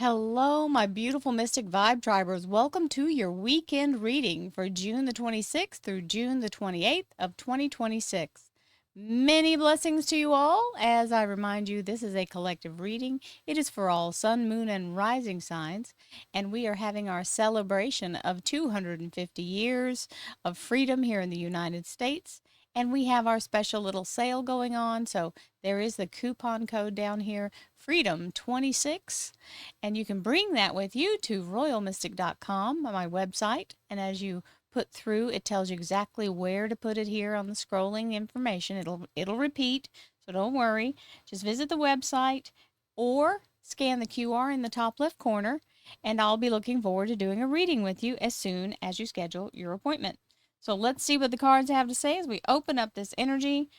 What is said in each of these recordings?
Hello, my beautiful Mystic Vibe Tribers. Welcome to your weekend reading for June the 26th through June the 28th of 2026. Many blessings to you all. As I remind you, this is a collective reading. It is for all sun, moon, and rising signs, and we are having our celebration of 250 years of freedom here in the United States. And we have our special little sale going on. So there is the coupon code down here, Freedom26. And you can bring that with you to royalmystic.com, my website. And as you put through, it tells you exactly where to put it here on the scrolling information. It'll repeat, so don't worry. Just visit the website or scan the QR in the top left corner, and I'll be looking forward to doing a reading with you as soon as you schedule your appointment. So let's see what the cards have to say as we open up this energy.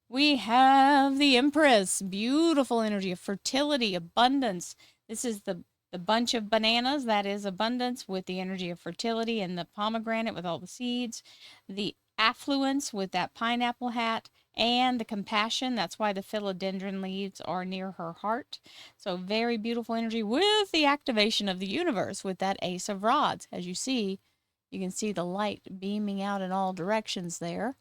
We have the Empress, beautiful energy of fertility, abundance. This is the bunch of bananas, that is abundance with the energy of fertility, and the pomegranate with all the seeds, the affluence with that pineapple hat, and the compassion. That's why the philodendron leaves are near her heart. So very beautiful energy with the activation of the universe with that Ace of Rods. As you see, you can see the light beaming out in all directions there.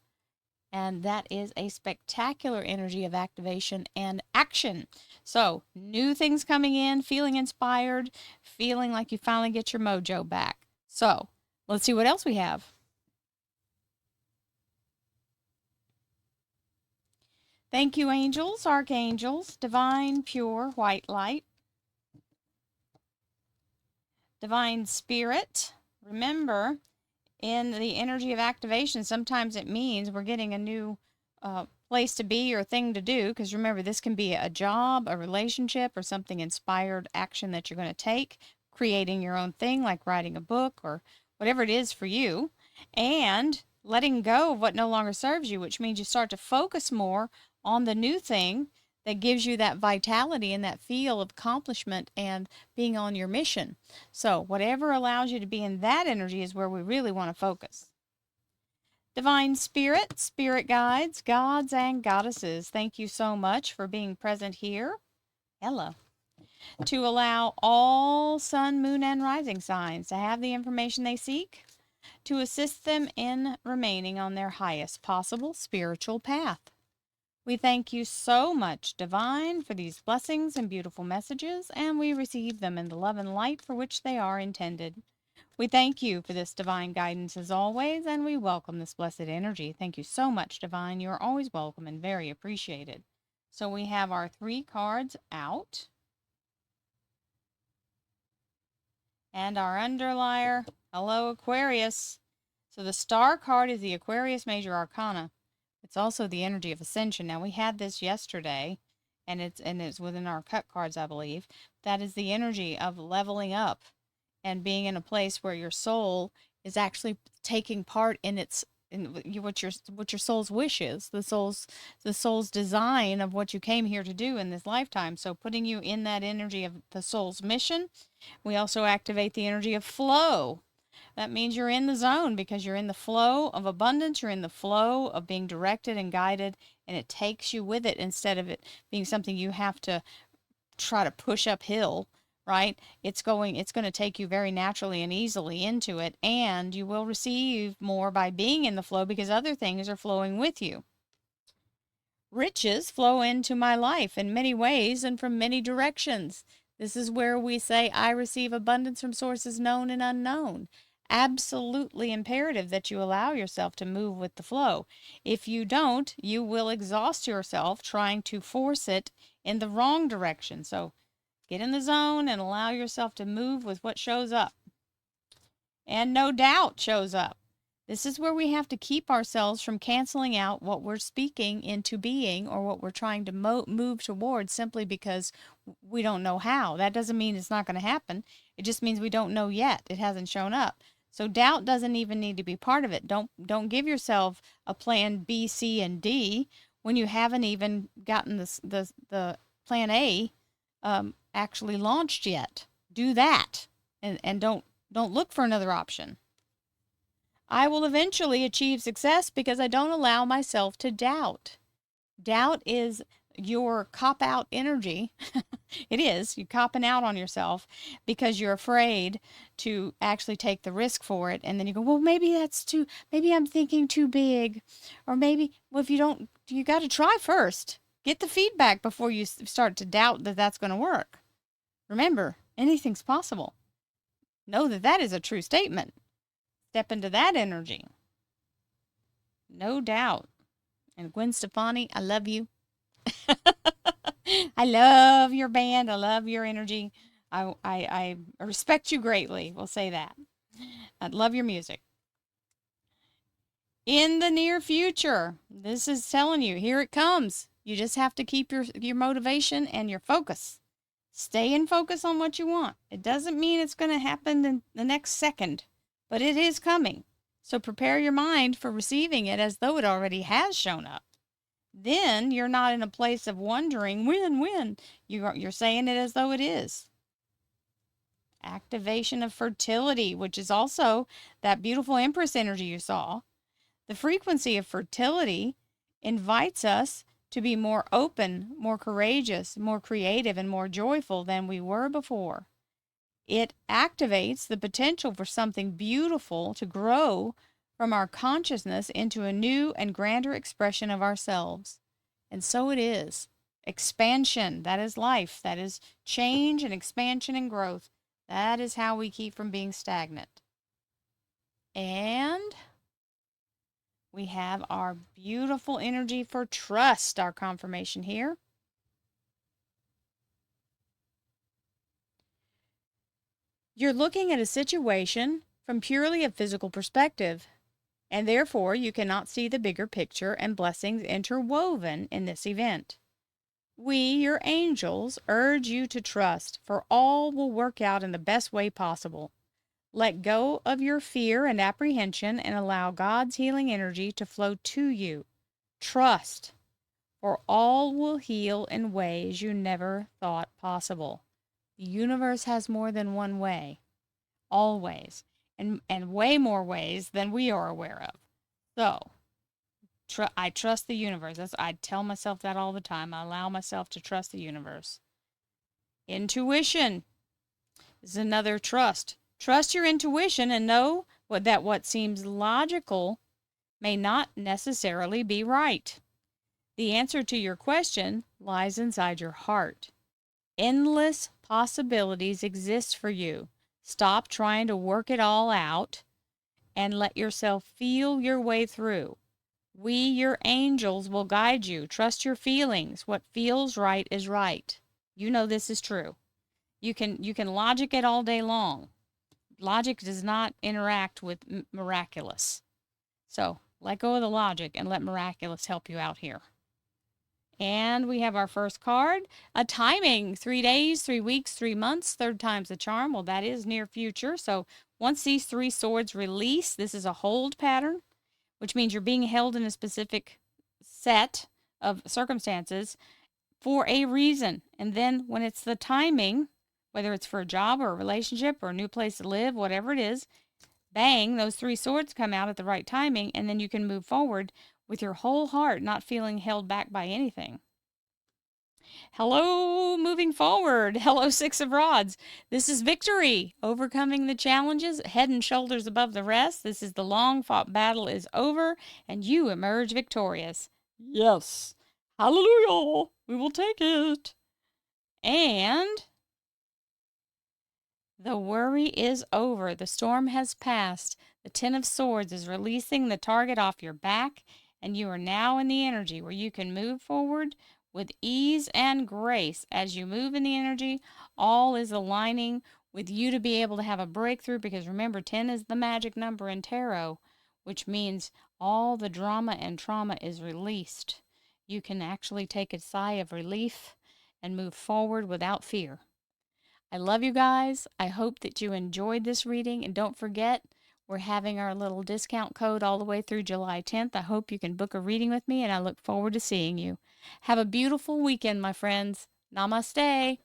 And that is a spectacular energy of activation and action. So, new things coming in, feeling inspired, feeling like you finally get your mojo back. So, let's see what else we have. Thank you, angels, archangels, divine, pure, white light, divine spirit. Remember, in the energy of activation, sometimes it means we're getting a new place to be or thing to do. Because remember, this can be a job, a relationship, or something inspired action that you're going to take, creating your own thing like writing a book or whatever it is for you, and letting go of what no longer serves you, which means you start to focus more on the new thing that gives you that vitality and that feel of accomplishment and being on your mission. So whatever allows you to be in that energy is where we really want to focus. Divine Spirit, Spirit Guides, Gods and Goddesses, thank you so much for being present here. Hello. To allow all sun, moon, and rising signs to have the information they seek, to assist them in remaining on their highest possible spiritual path. We thank you so much, Divine, for these blessings and beautiful messages, and we receive them in the love and light for which they are intended. We thank you for this divine guidance as always, and we welcome this blessed energy. Thank you so much, Divine. You are always welcome and very appreciated. So we have our 3 cards out. And our underlier, hello, Aquarius. So the star card is the Aquarius Major Arcana. It's also the energy of ascension. Now, we had this yesterday, and it's within our cut cards, I believe. That is the energy of leveling up and being in a place where your soul is actually taking part in what your soul's wish is, the soul's design of what you came here to do in this lifetime. So putting you in that energy of the soul's mission. We also activate the energy of flow. That means you're in the zone because you're in the flow of abundance. You're in the flow of being directed and guided, and it takes you with it instead of it being something you have to try to push uphill, right? It's going to take you very naturally and easily into it, and you will receive more by being in the flow because other things are flowing with you. Riches flow into my life in many ways and from many directions. This is where we say, I receive abundance from sources known and unknown. Absolutely imperative that you allow yourself to move with the flow. If you don't, you will exhaust yourself trying to force it in the wrong direction. So get in the zone and allow yourself to move with what shows up. And no doubt shows up. This is where we have to keep ourselves from canceling out what we're speaking into being or what we're trying to move towards simply because we don't know how. That doesn't mean it's not going to happen. It just means we don't know yet. It hasn't shown up. So doubt doesn't even need to be part of it. Don't give yourself a plan B, C, and D when you haven't even gotten the plan A actually launched yet. Do that and don't look for another option. I will eventually achieve success because I don't allow myself to doubt. Doubt is your cop out energy. It is. You're copping out on yourself because you're afraid to actually take the risk for it. And then you go, well, maybe I'm thinking too big. Or maybe, well, if you don't, you got to try first. Get the feedback before you start to doubt that that's going to work. Remember, anything's possible. Know that that is a true statement. Step into that energy. No doubt. And Gwen Stefani, I love you. I love your band. I love your energy. I respect you greatly. We'll say that. I love your music. In the near future, this is telling you, here it comes. You just have to keep your motivation and your focus. Stay in focus on what you want. It doesn't mean it's going to happen in the next second, but it is coming. So prepare your mind for receiving it as though it already has shown up. Then you're not in a place of wondering when. You're saying it as though it is. Activation of fertility, which is also that beautiful Empress energy you saw. The frequency of fertility invites us to be more open, more courageous, more creative, and more joyful than we were before. It activates the potential for something beautiful to grow from our consciousness into a new and grander expression of ourselves. And so it is. Expansion, that is life. That is change and expansion and growth. That is how we keep from being stagnant. And we have our beautiful energy for trust, our confirmation here. You're looking at a situation from purely a physical perspective, and therefore you cannot see the bigger picture and blessings interwoven in this event. We, your angels, urge you to trust, for all will work out in the best way possible. Let go of your fear and apprehension and allow God's healing energy to flow to you. Trust, for all will heal in ways you never thought possible. The universe has more than one way, always, and way more ways than we are aware of. So, I trust the universe. I tell myself that all the time. I allow myself to trust the universe. Intuition is another trust. Trust your intuition and know that what seems logical may not necessarily be right. The answer to your question lies inside your heart. Endless possibilities exist for you. Stop trying to work it all out and let yourself feel your way through. We, your angels, will guide you. Trust your feelings. What feels right is right. You know this is true. You can logic it all day long. Logic does not interact with miraculous. So let go of the logic and let miraculous help you out here. And we have our first card, a timing, 3 days, 3 weeks, 3 months, third time's the charm. Well, that is near future. So once these 3 swords release, this is a hold pattern, which means you're being held in a specific set of circumstances for a reason. And then when it's the timing, whether it's for a job or a relationship or a new place to live, whatever it is, bang, those 3 swords come out at the right timing, and then you can move forward with your whole heart, not feeling held back by anything. Hello, moving forward. Hello, 6 of Rods. This is victory, overcoming the challenges, head and shoulders above the rest. This is the long-fought battle is over, and you emerge victorious. Yes. Hallelujah. We will take it. And the worry is over. The storm has passed. The 10 of Swords is releasing the target off your back, and you are now in the energy where you can move forward with ease and grace. As you move in the energy, all is aligning with you to be able to have a breakthrough, because remember, 10 is the magic number in tarot, which means all the drama and trauma is released. You can actually take a sigh of relief and move forward without fear. I love you guys. I hope that you enjoyed this reading. And don't forget, we're having our little discount code all the way through July 10th. I hope you can book a reading with me, and I look forward to seeing you. Have a beautiful weekend, my friends. Namaste.